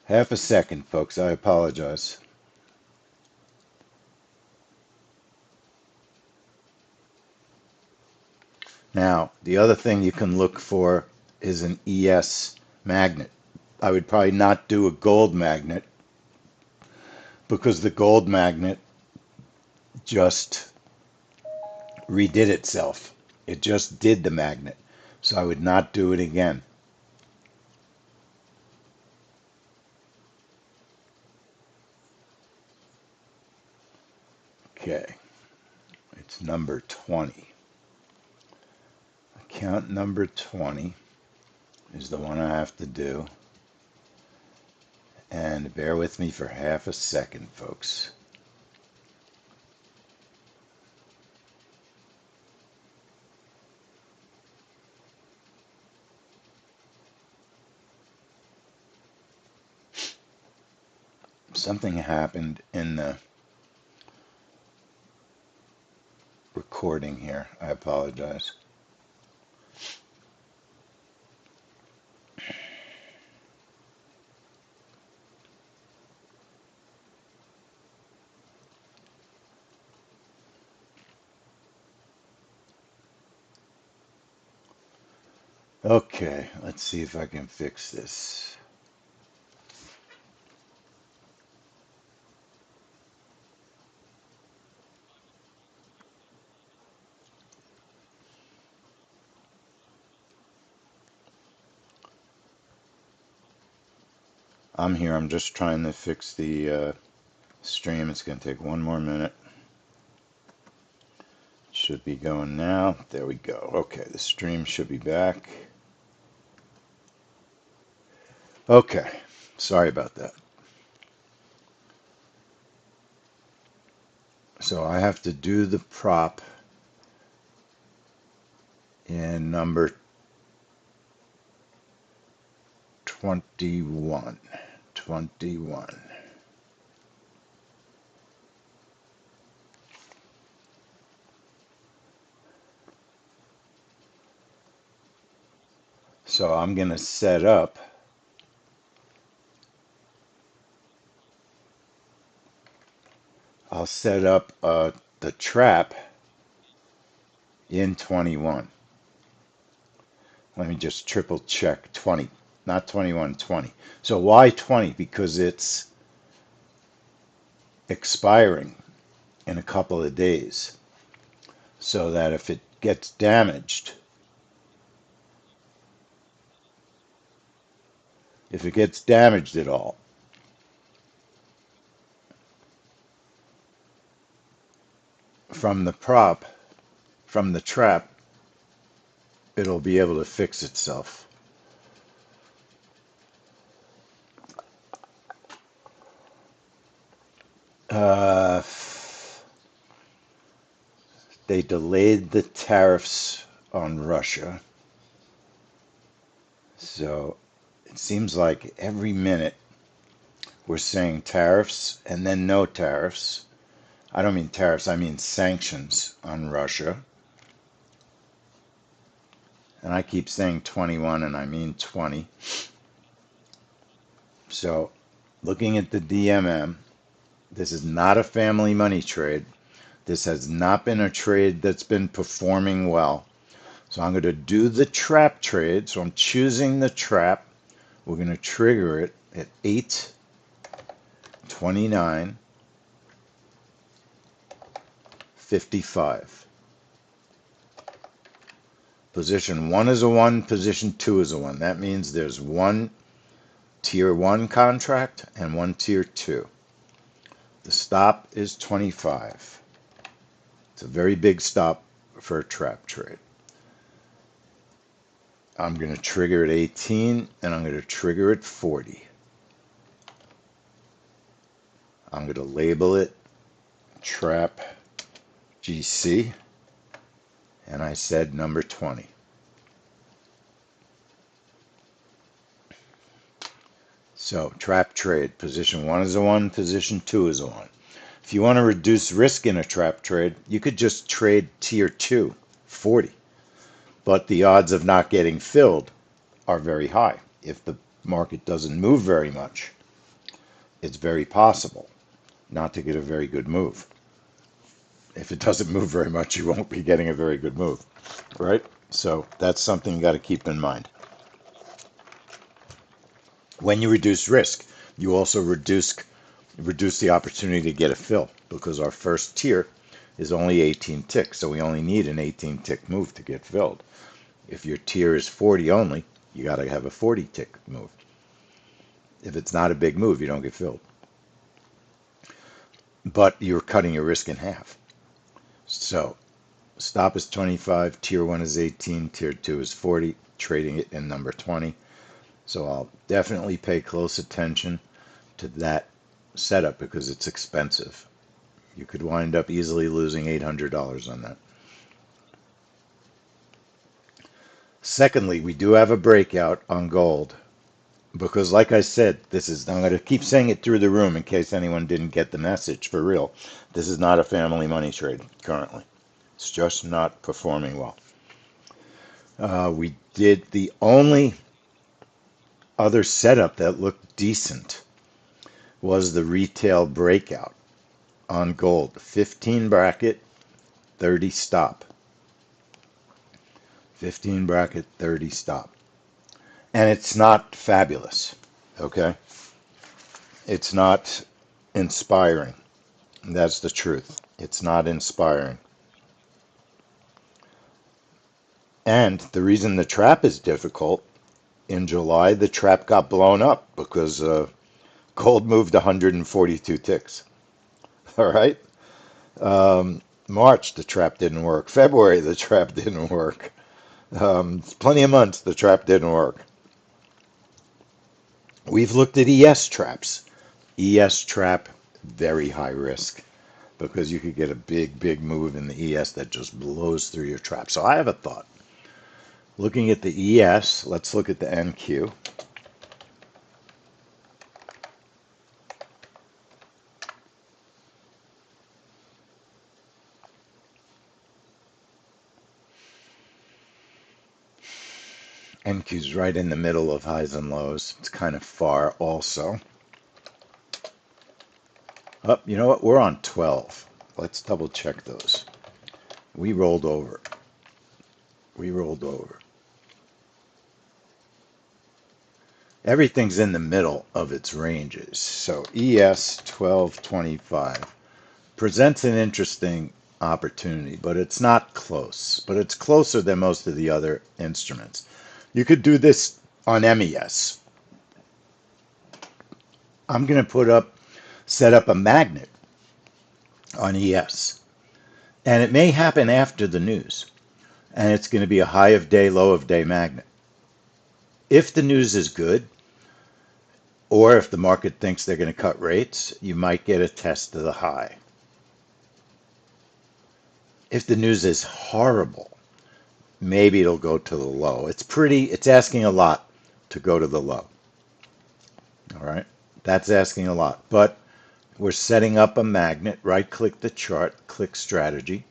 Half a second, folks. I apologize. Now, the other thing you can look for is an ES magnet. I would probably not do a gold magnet because the gold magnet just redid itself. It just did the magnet. So I would not do it again. Okay, it's number 20. Account number 20 is the one I have to do. And bear with me for half a second, folks. Something happened in the recording here. I apologize. Okay, let's see if I can fix this. I'm here. I'm just trying to fix the stream. It's going to take one more minute. Should be going now. There we go. Okay, the stream should be back. Okay, sorry about that. So I have to do the prop in number 21. 21. So I'm going to set up. I'll set up the trap in 21. Let me just triple check 20, not 21, 20. So why 20? Because it's expiring in a couple of days. So that if it gets damaged, at all, from the prop, from the trap, it'll be able to fix itself. Uh, they delayed the tariffs on Russia. So it seems like every minute we're saying tariffs and then no tariffs. I don't mean tariffs, I mean sanctions on Russia. And I keep saying 21 and I mean 20. So looking at the DMM, this is not a family money trade. This has not been a trade that's been performing well. So I'm going to do the trap trade. So I'm choosing the trap. We're going to trigger it at 8:29:55. Position 1 is a 1, position 2 is a 1. That means there's one tier 1 contract and one tier 2. The stop is 25. It's a very big stop for a trap trade. I'm going to trigger at 18 and I'm going to trigger at 40. I'm going to label it trap GC and I said number 20. So trap trade, position 1 is a 1, position 2 is a 1. If you want to reduce risk in a trap trade, you could just trade tier 2, 40. But the odds of not getting filled are very high if the market doesn't move very much. it's very possible not to get a very good move. If it doesn't move very much, you won't be getting a very good move, right? So that's something you got to keep in mind. When you reduce risk, you also reduce the opportunity to get a fill because our first tier is only 18 ticks, so we only need an 18 tick move to get filled. If your tier is 40 only, you got to have a 40 tick move. If it's not a big move, you don't get filled. But you're cutting your risk in half. So stop is 25, tier 1 is 18, tier 2 is 40, trading it in number 20. So I'll definitely pay close attention to that setup because it's expensive. You could wind up easily losing $800 on that. Secondly, we do have a breakout on gold because, like I said, I'm going to keep saying it through the room in case anyone didn't get the message for real. This is not a family money trade currently. It's just not performing well. We did the only other setup that looked decent was the retail breakout on gold. 15 bracket, 30 stop. 15 bracket, 30 stop. And it's not fabulous, okay? It's not inspiring. That's the truth. It's not inspiring. And the reason the trap is difficult, in July, the trap got blown up because gold moved 142 ticks. All right? March, the trap didn't work. February, the trap didn't work. Plenty of months, the trap didn't work. We've looked at ES traps. ES trap, very high risk because you could get a big move in the ES that just blows through your trap. So I have a thought. Looking at the ES, let's look at the NQ. NQ's right in the middle of highs and lows. It's kind of far also. Oh, you know what? We're on 12. Let's double check those. We rolled over. We rolled over. Everything's in the middle of its ranges. So ES 1225 presents an interesting opportunity, but it's not close. But it's closer than most of the other instruments. You could do this on MES. I'm going to set up a magnet on ES. And it may happen after the news. And it's going to be a high of day, low of day magnet. If the news is good, or if the market thinks they're going to cut rates, you might get a test of the high. If the news is horrible, maybe it'll go to the low. It's asking a lot to go to the low. All right, that's asking a lot. But we're setting up a magnet. Right-click the chart, click strategy,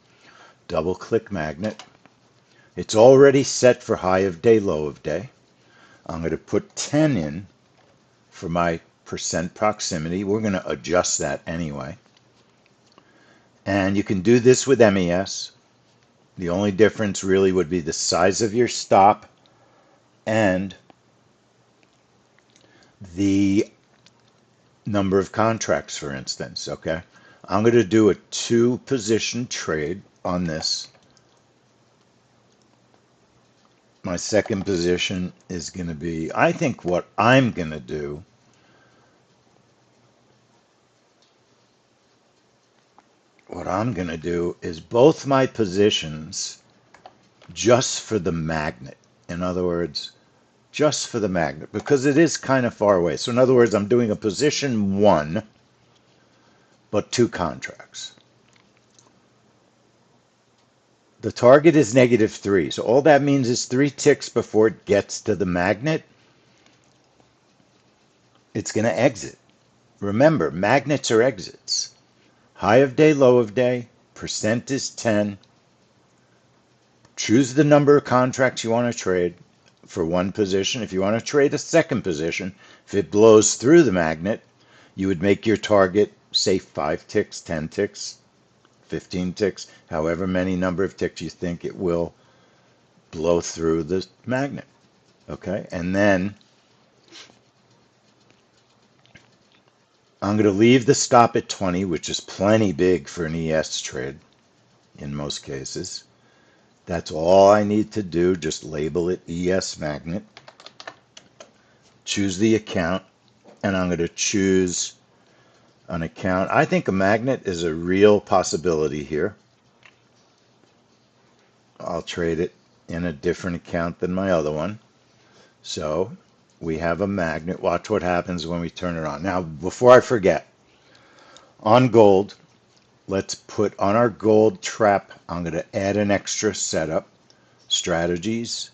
double-click magnet. It's already set for high of day, low of day. I'm going to put 10 in for my percent proximity. We're going to adjust that anyway. And you can do this with MES. The only difference really would be the size of your stop and the number of contracts, for instance, okay? I'm going to do a 2-position trade on this. My second position is going to be, I think what I'm going to do is both my positions just for the magnet. In other words, just for the magnet, because it is kind of far away. So in other words, I'm doing a position 1, but 2 contracts. The target is -3. So all that means is 3 ticks before it gets to the magnet, it's going to exit. Remember, magnets are exits. High of day, low of day, percent is 10. Choose the number of contracts you want to trade for one position. If you want to trade a second position, if it blows through the magnet, You would make your target, say 5 ticks, 10 ticks, 15 ticks, however many number of ticks you think it will blow through the magnet. Okay, and then I'm going to leave the stop at 20, which is plenty big for an ES trade in most cases. That's all I need to do. Just label it ES magnet, choose the account, and I'm going to choose an account. I think a magnet is a real possibility here. I'll trade it in a different account than my other one. So we have a magnet. Watch what happens when we turn it on. Now, before I forget, on gold, let's put on our gold trap, I'm going to add an extra setup, strategies,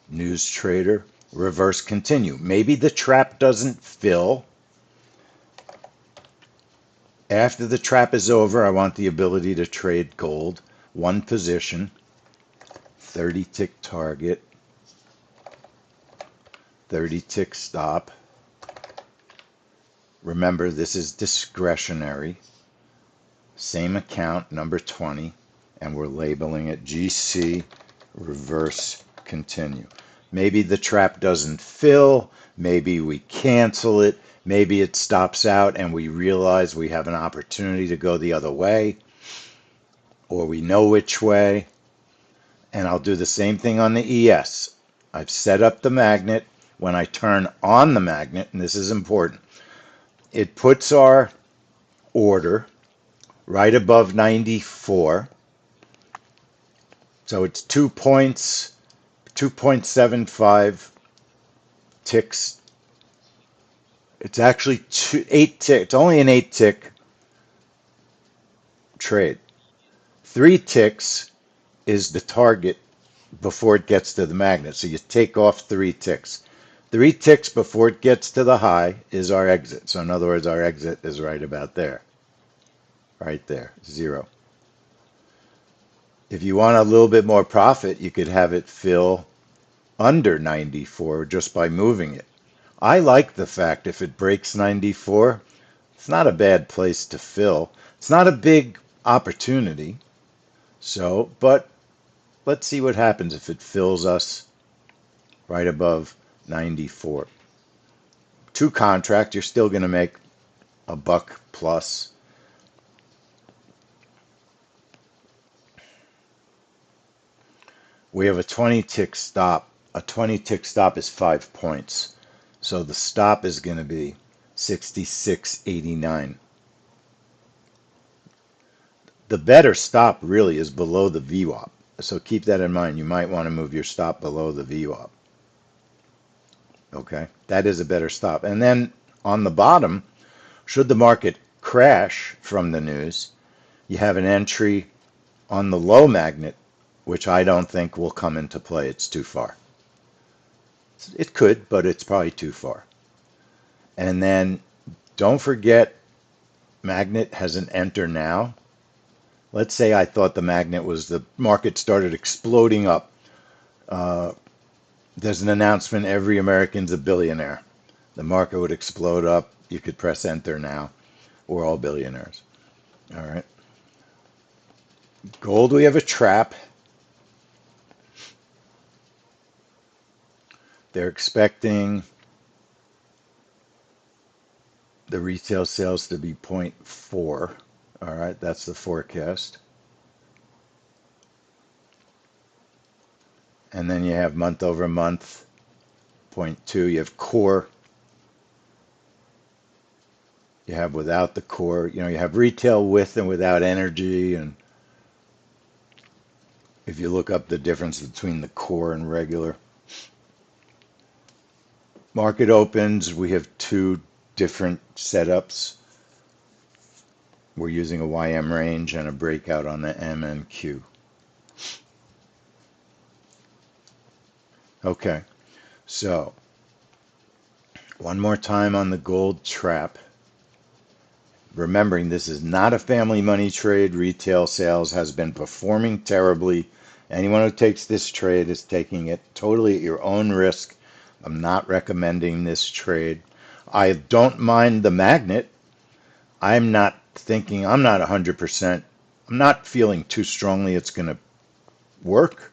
news trader, reverse continue. Maybe the trap doesn't fill. After the trap is over, I want the ability to trade gold, one position, 30 tick target, 30 tick stop. Remember, this is discretionary. Same account, number 20, and we're labeling it GC reverse continue. Maybe the trap doesn't fill, maybe we cancel it, maybe it stops out and we realize we have an opportunity to go the other way, or we know which way. And I'll do the same thing on the ES. I've set up the magnet. When I turn on the magnet, and this is important, it puts our order right above 94. So it's 2 points, 2.75 ticks. It's actually 8 tick. It's only an 8 tick trade. 3 ticks is the target before it gets to the magnet. So you take off 3 ticks. 3 ticks before it gets to the high is our exit. So in other words, our exit is right about there. Right there, 0. If you want a little bit more profit, you could have it fill under 94 just by moving it. I like the fact if it breaks 94, it's not a bad place to fill. It's not a big opportunity. So, but let's see what happens if it fills us right above 94. 2 contract, you're still going to make a buck plus. We have a 20 tick stop. A 20 tick stop is 5 points. So the stop is going to be 66.89. The better stop really is below the VWAP. So keep that in mind. You might want to move your stop below the VWAP. Okay, that is a better stop. And then on the bottom, should the market crash from the news, you have an entry on the low magnet, which I don't think will come into play. It's too far. It could, but it's probably too far. And then don't forget, magnet has an enter now. Let's say I thought the magnet was the market started exploding up. There's an announcement, every American's a billionaire. The market would explode up. You could press enter now. We're all billionaires. All right. Gold, we have a trap. They're expecting the retail sales to be 0.4. All right, that's the forecast. And then you have month over month, 0.2. You have core. You have without the core. You know, you have retail with and without energy. And if you look up the difference between the core and regular. Market opens, we have 2 different setups. We're using a YM range and a breakout on the M and Q. Okay, so one more time on the gold trap. Remembering this is not a family money trade. Retail sales has been performing terribly. Anyone who takes this trade is taking it totally at your own risk. I'm not recommending this trade. I don't mind the magnet. I'm not 100%, I'm not feeling too strongly it's going to work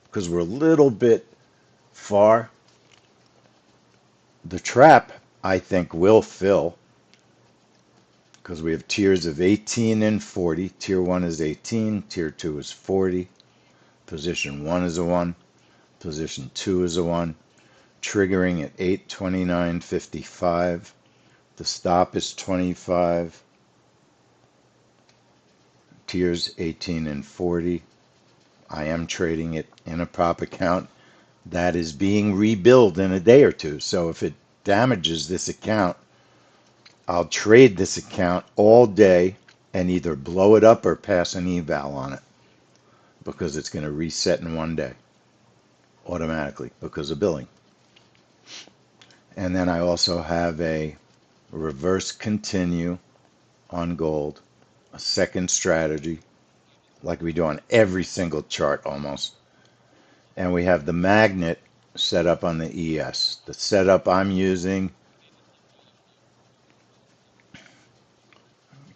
because we're a little bit far. The trap, I think, will fill because we have tiers of 18 and 40. Tier 1 is 18, Tier 2 is 40. Position 1 is a 1, Position 2 is a 1, triggering at 8:29:55. The stop is 25. Tiers 18 and 40. I am trading it in a prop account that is being rebuilt in a day or two. So if it damages this account, I'll trade this account all day and either blow it up or pass an eval on it because it's going to reset in one day automatically because of billing. And then I also have a reverse continue on gold, a second strategy like we do on every single chart almost. And we have the magnet set up on the ES. The setup I'm using,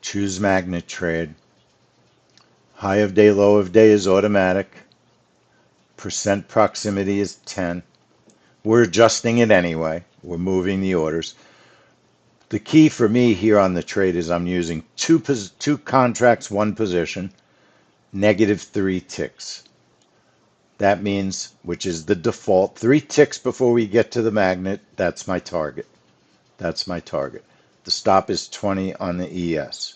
choose magnet trade. High of day, low of day is automatic. Percent proximity is 10. We're adjusting it anyway. We're moving the orders. The key for me here on the trade is I'm using two contracts, one position, -3 ticks. That means, which is the default, 3 ticks before we get to the magnet. That's my target. That's my target. The stop is 20 on the ES.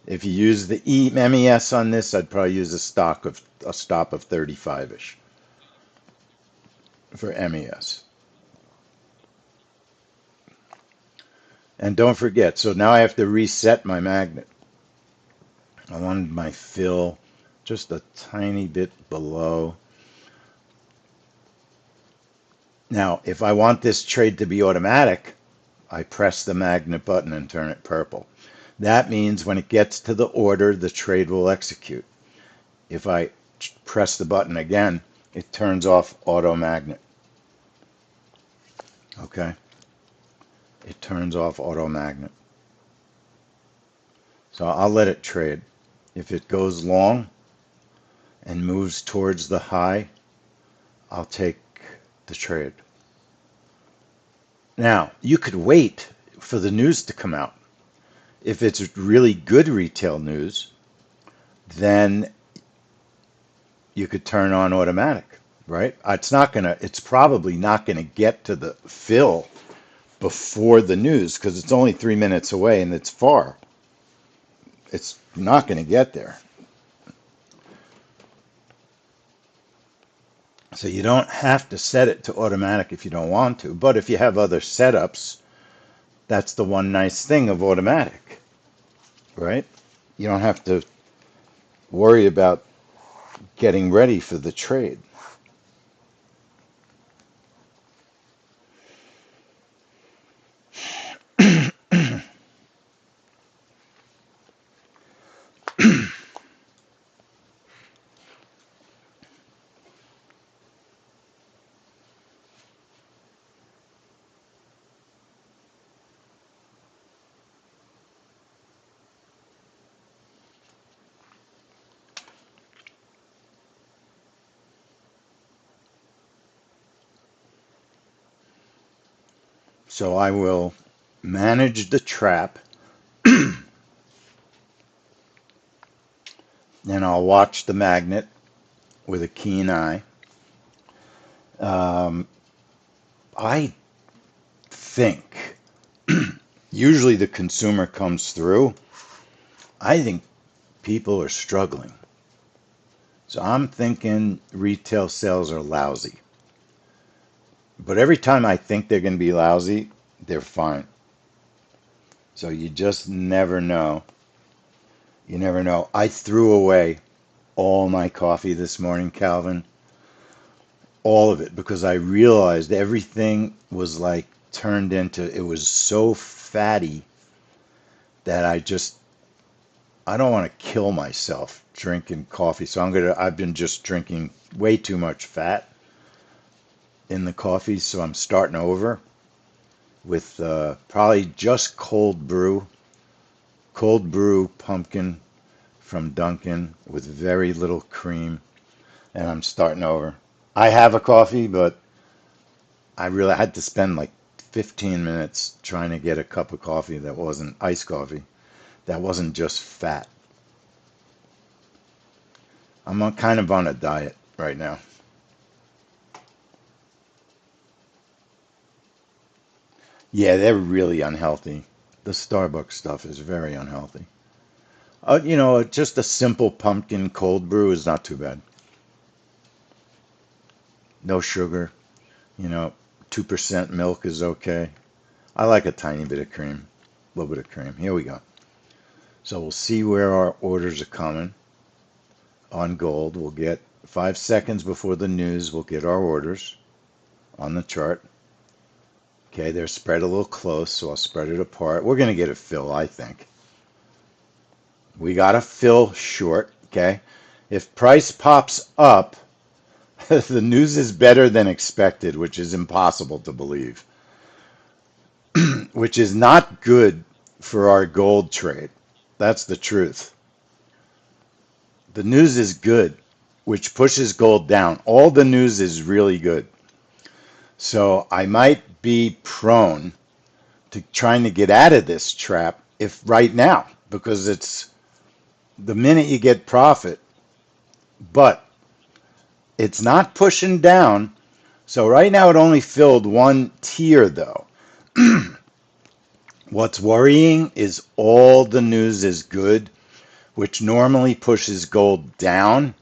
If you use the MES on this, I'd probably use a stop of 35-ish for MES. And don't forget, so now I have to reset my magnet. I wanted my fill just a tiny bit below. Now, if I want this trade to be automatic, I press the magnet button and turn it purple. That means when it gets to the order, the trade will execute. If I press the button again, it turns off auto magnet. Okay? It turns off auto magnet. So I'll let it trade. If it goes long and moves towards the high, I'll take the trade. Now, you could wait for the news to come out. If it's really good retail news, then you could turn on automatic, right? It's probably not gonna get to the fill before the news because it's only 3 minutes away and it's far. It's not gonna get there. So you don't have to set it to automatic if you don't want to, but if you have other setups, that's the one nice thing of automatic, right? You don't have to worry about getting ready for the trade. So I will manage the trap and I'll watch the magnet with a keen eye. Um, I think usually the consumer comes through. I think people are struggling. So I'm thinking retail sales are lousy. But every time I think they're going to be lousy, they're fine. So you just never know. You never know. I threw away all my coffee this morning, Calvin. All of it, because I realized everything was like turned into, it was so fatty that I don't want to kill myself drinking coffee. So I've been just drinking way too much fat in the coffee. So I'm starting over. with probably just cold brew pumpkin from Dunkin' with very little cream, and I'm starting over. I have a coffee, but I really had to spend like 15 minutes trying to get a cup of coffee that wasn't iced coffee, that wasn't just fat. Kind of on a diet right now. Yeah, they're really unhealthy. The Starbucks stuff is very unhealthy. Just a simple pumpkin cold brew is not too bad. No sugar, you know, 2% milk is okay. I like a tiny bit of cream, a little bit of cream. Here we go. So we'll see where our orders are coming on gold. We'll get 5 seconds before the news. We'll get our orders on the chart. Okay, they're spread a little close, so I'll spread it apart. We're going to get a fill, I think. We got a fill short, okay? If price pops up, the news is better than expected, which is impossible to believe, which is not good for our gold trade. That's the truth. The news is good, which pushes gold down. All the news is really good. So I might be prone to trying to get out of this trap if right now, because it's the minute you get profit, but it's not pushing down. So right now it only filled one tier though. What's worrying is all the news is good, which normally pushes gold down.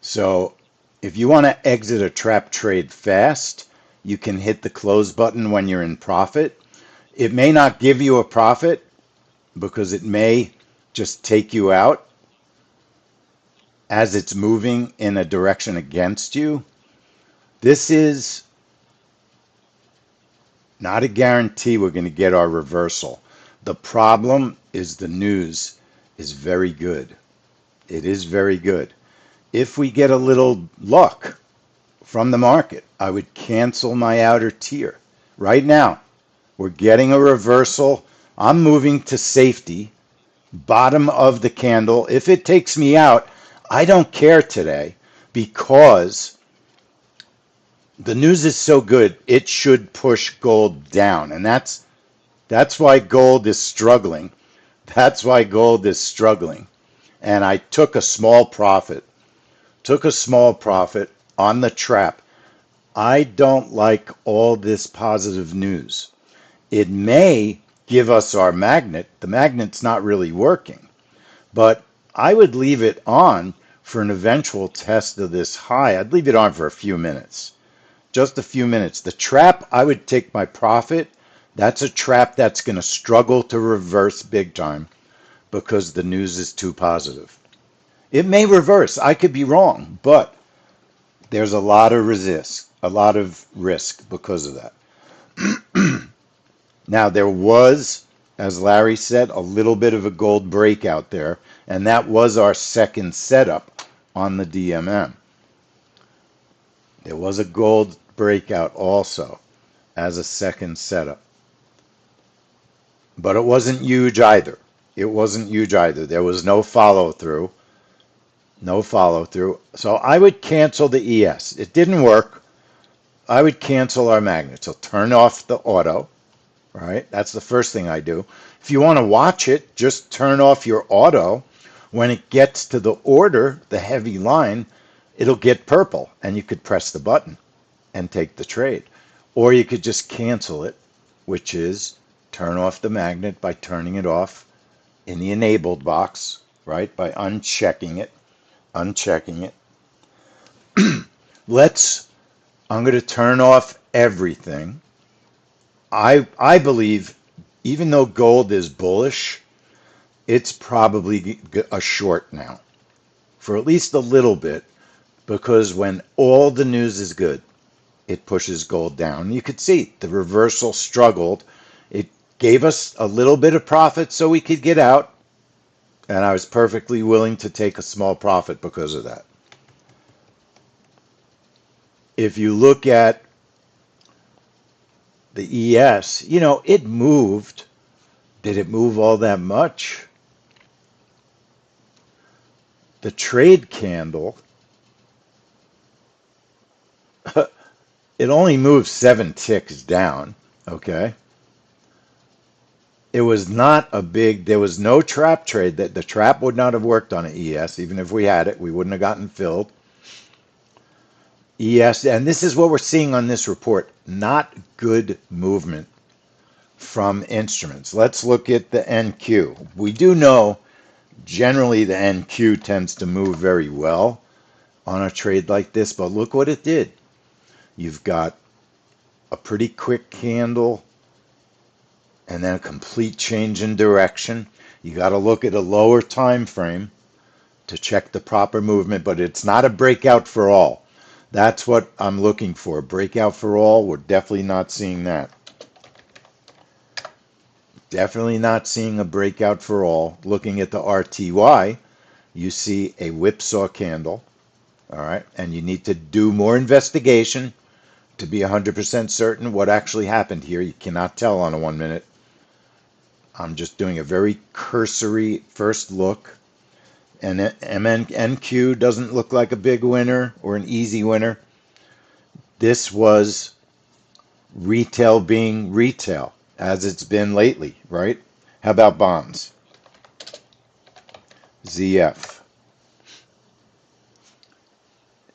So if you want to exit a trap trade fast, you can hit the close button when you're in profit. It may not give you a profit because it may just take you out as it's moving in a direction against you. This is not a guarantee we're going to get our reversal. The problem is the news is very good. It is very good. If we get a little luck from the market, I would cancel my outer tier. Right now, we're getting a reversal. I'm moving to safety, bottom of the candle. If it takes me out, I don't care today because the news is so good, it should push gold down. And that's why gold is struggling. That's why gold is struggling. And I took a small profit on the trap. I don't like all this positive news. It may give us our magnet. The magnet's not really working, but I would leave it on for an eventual test of this high. I'd leave it on for a few minutes, just a few minutes. The trap, I would take my profit. That's a trap that's going to struggle to reverse big time because the news is too positive. It may reverse. I could be wrong, but there's a lot of risk because of that. Now, there was, as Larry said, a little bit of a gold breakout there, and that was our second setup on the DMM. There was a gold breakout also as a second setup, but it wasn't huge either. It wasn't huge either. There was no follow through. No follow through. So I would cancel the ES. It didn't work. I would cancel our magnet. So turn off the auto, right? That's the first thing I do. If you want to watch it, just turn off your auto. When it gets to the order, the heavy line, it'll get purple and you could press the button and take the trade. Or you could just cancel it, which is turn off the magnet by turning it off in the enabled box, right? By unchecking it. I'm going to turn off everything. I believe even though gold is bullish, it's probably a short now for at least a little bit because when all the news is good, it pushes gold down. You could see the reversal struggled. It gave us a little bit of profit so we could get out, and I was perfectly willing to take a small profit because of that. If you look at the ES, you know, it moved. Did it move all that much? The trade candle, it only moved 7 ticks down. Okay. It was not a big, there was no trap trade. That the trap would not have worked on an ES. Even if we had it, we wouldn't have gotten filled. ES, and this is what we're seeing on this report. Not good movement from instruments. Let's look at the NQ. We do know generally the NQ tends to move very well on a trade like this, but look what it did. You've got a pretty quick candle and then a complete change in direction. You got to look at a lower time frame to check the proper movement, but it's not a breakout for all. That's what I'm looking for. Breakout for all, we're definitely not seeing that. Definitely not seeing a breakout for all. Looking at the RTY, you see a whipsaw candle. All right, and you need to do more investigation to be 100% certain what actually happened here. You cannot tell on a 1 minute. I'm just doing a very cursory first look. And NQ doesn't look like a big winner or an easy winner. This was retail being retail, as it's been lately, right? How about bonds? ZF.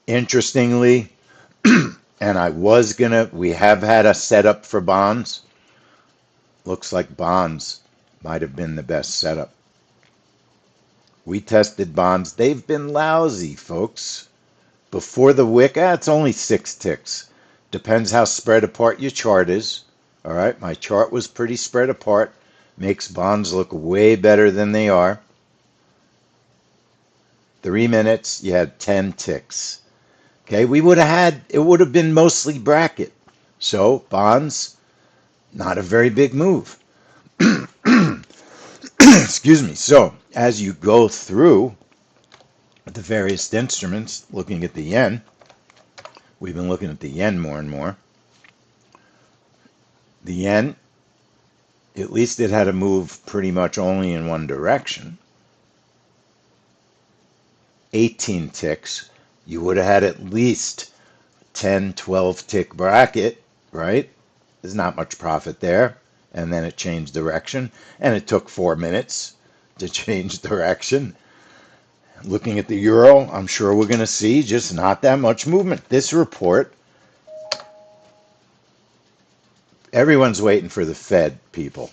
Interestingly, and we have had a setup for bonds. Looks like bonds might have been the best setup. We tested bonds. They've been lousy, folks. Before the wick, it's only 6 ticks. Depends how spread apart your chart is. All right, my chart was pretty spread apart. Makes bonds look way better than they are. 3 minutes, you had 10 ticks. Okay, it would have been mostly bracket. So bonds, not a very big move. Excuse me. So as you go through the various instruments, looking at the yen, we've been looking at the yen more and more. The yen, at least it had to move pretty much only in one direction. 18 ticks. You would have had at least 10, 12 tick bracket, right? There's not much profit there. And then it changed direction. And it took 4 minutes to change direction. Looking at the euro, I'm sure we're going to see just not that much movement. This report, everyone's waiting for the Fed, people.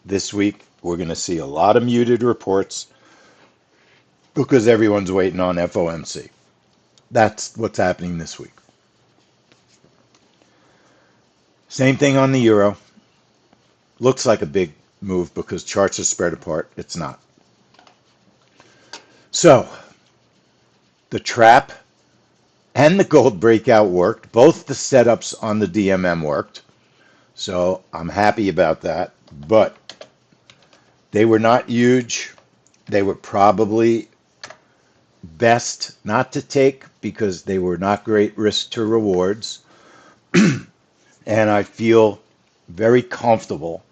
This week, we're going to see a lot of muted reports because everyone's waiting on FOMC. That's what's happening this week. Same thing on the euro. Looks like a big move because charts are spread apart. It's not. So, the trap and the gold breakout worked. Both the setups on the DMM worked. So, I'm happy about that. But they were not huge. They were probably best not to take because they were not great risk to rewards. And I feel very comfortable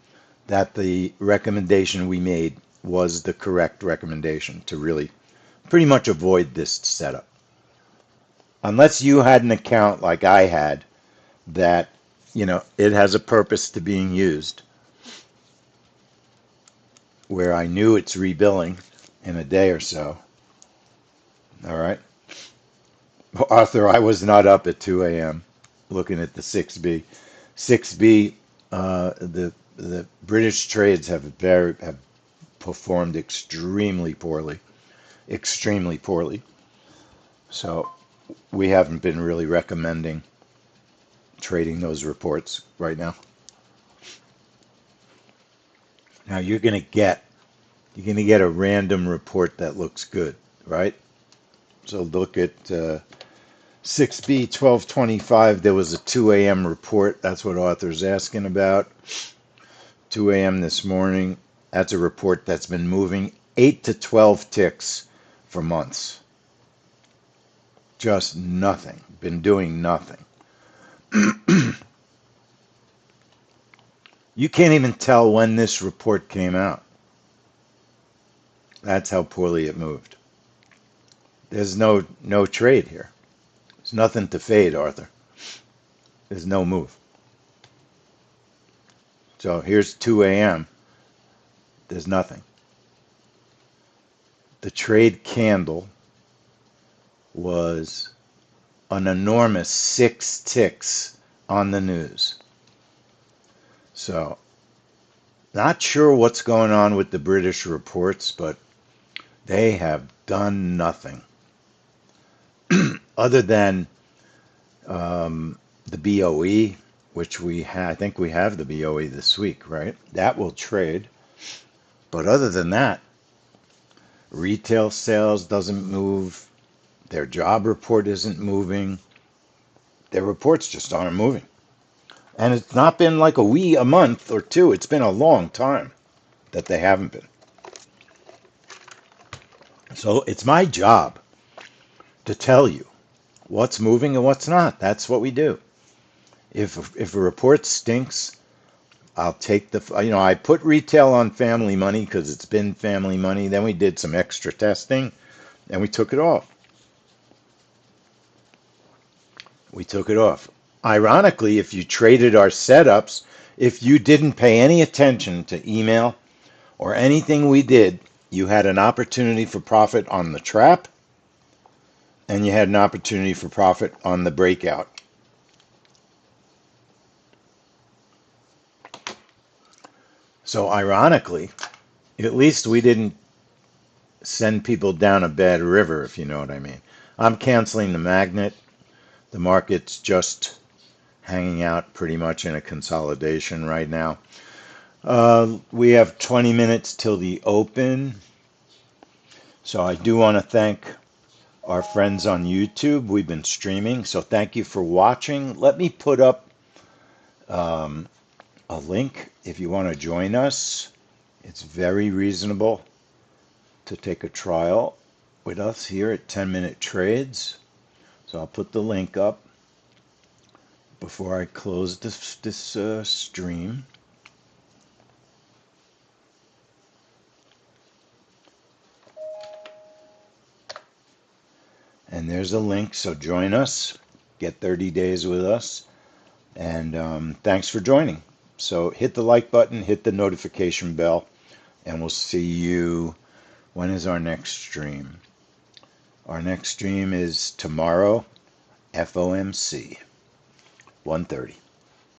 that the recommendation we made was the correct recommendation to really pretty much avoid this setup. Unless you had an account like I had that, it has a purpose to being used, where I knew it's rebilling in a day or so. All right. Arthur, I was not up at 2 a.m. looking at the 6B. 6B, the British trades have performed extremely poorly. Extremely poorly. So we haven't been really recommending trading those reports right now. Now you're going to get a random report that looks good, right? So look at 6B 1225. There was a 2 a.m. report. That's what Arthur's asking about. 2 a.m. this morning. That's a report that's been moving 8 to 12 ticks for months. Just nothing. Been doing nothing. You can't even tell when this report came out. That's how poorly it moved. There's no trade here. There's nothing to fade, Arthur. There's no move. So here's 2 a.m. There's nothing. The trade candle was an enormous 6 ticks on the news. So, not sure what's going on with the British reports, but they have done nothing other than the BOE, which I think we have the BOE this week, right? That will trade. But other than that, retail sales doesn't move. Their job report isn't moving. Their reports just aren't moving. And it's not been like a month or two. It's been a long time that they haven't been. So it's my job to tell you what's moving and what's not. That's what we do. If a report stinks, I'll take I put retail on family money because it's been family money. Then we did some extra testing and we took it off. We took it off. Ironically, if you traded our setups, if you didn't pay any attention to email or anything we did, you had an opportunity for profit on the trap and you had an opportunity for profit on the breakout. So ironically, at least we didn't send people down a bad river, if you know what I mean. I'm canceling the magnet. The market's just hanging out pretty much in a consolidation right now. We have 20 minutes till the open. So I do want to thank our friends on YouTube. We've been streaming, so thank you for watching. Let me put up a link if you want to join us. It's very reasonable to take a trial with us here at 10-minute trades. So I'll put the link up before I close this stream. And there's a link, so join us. Get 30 days with us. And thanks for joining. So hit the like button, hit the notification bell, and we'll see you. When is our next stream? Our next stream is tomorrow, FOMC, 1:30.